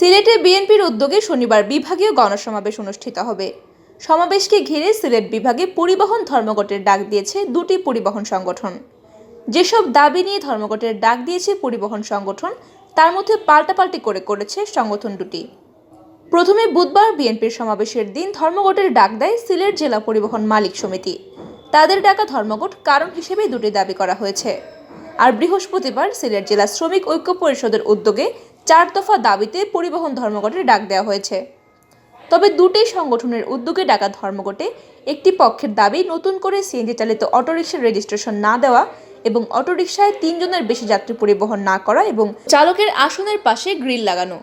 সিলেটে বিএনপির উদ্যোগে শনিবার বিভাগীয় গণসমাবেশ অনুষ্ঠিত হবে। সমাবেশকে ঘিরে সিলেট বিভাগে পরিবহন ধর্মঘটের ডাক দিয়েছে দুটি পরিবহন সংগঠন। যেসব দাবি নিয়ে ধর্মঘটের ডাক দিয়েছে পরিবহন সংগঠন, তার মধ্যে পাল্টাপাল্টি করেছে সংগঠন দুটি। প্রথমে বুধবার বিএনপির সমাবেশের দিন ধর্মঘটের ডাক দেয় সিলেট জেলা পরিবহন মালিক সমিতি। তাদের ডাকা ধর্মঘট কারণ হিসেবে দুটি দাবি করা হয়েছে। আর বৃহস্পতিবার সিলেট জেলা শ্রমিক ঐক্য পরিষদের উদ্যোগে 4 দফা দাবিতে পরিবহন ধর্মঘটের ডাক দেওয়া হয়েছে। তবে দুটি সংগঠনের উদ্যোগে ডাকা ধর্মঘটে একটি পক্ষের দাবি নতুন করে সিএনজি চালিত অটোরিকশার রেজিস্ট্রেশন না দেওয়া এবং অটোরিকশায় 3 জনের বেশি যাত্রী পরিবহন না করা এবং চালকের আসনের পাশে গ্রিল লাগানো।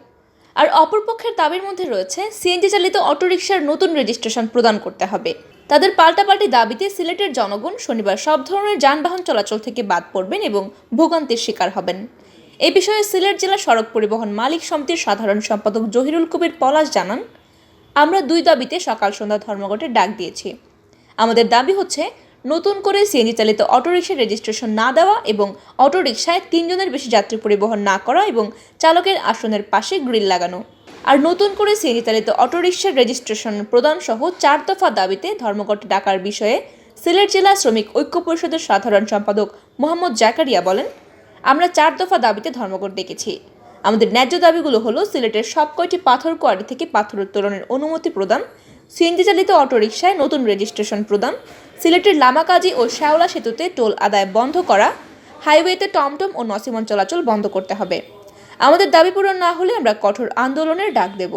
আর অপর পক্ষের দাবির মধ্যে রয়েছে সিএনজি চালিত অটোরিকশার নতুন রেজিস্ট্রেশন প্রদান করতে হবে। তাদের পাল্টাপাল্টি দাবিতে সিলেটের জনগণ শনিবার সব ধরনের যানবাহন চলাচল থেকে বাদ পড়বেন এবং ভোগান্তির শিকার হবেন। এ বিষয়ে সিলেট জেলা সড়ক পরিবহন মালিক সমিতির সাধারণ সম্পাদক জহিরুল কবির পলাশ জানান, আমরা 2 দাবিতে সকাল সন্ধ্যা ধর্মঘটের ডাক দিয়েছি। আমাদের দাবি হচ্ছে নতুন করে সিএনজি চালিত অটোরিকশার রেজিস্ট্রেশন না দেওয়া এবং অটোরিকশায় 3 জনের বেশি যাত্রী পরিবহন না করা এবং চালকের আসনের পাশে গ্রিল লাগানো। আর নতুন করে সিএনজি চালিত অটোরিকশার রেজিস্ট্রেশন প্রদান সহ 4 দফা দাবিতে ধর্মঘট ডাকার বিষয়ে সিলেট জেলা শ্রমিক ঐক্য পরিষদের সাধারণ সম্পাদক মোহাম্মদ জাকারিয়া বলেন, আমরা 4 দফা দাবিতে ধর্মঘট ডেকেছি। আমাদের ন্যায্য দাবিগুলো হলো সিলেটের সব কয়টি পাথর কোয়ারি থেকে পাথর উত্তোলনের অনুমতি প্রদান, সিএনজি চালিত অটোরিকশায় নতুন রেজিস্ট্রেশন প্রদান, সিলেটের লামাকাজি ও শেওলা সেতুতে টোল আদায় বন্ধ করা, হাইওয়েতে টমটম ও নসিমন চলাচল বন্ধ করতে হবে। আমাদের দাবি পূরণ না হলে আমরা কঠোর আন্দোলনের ডাক দেব।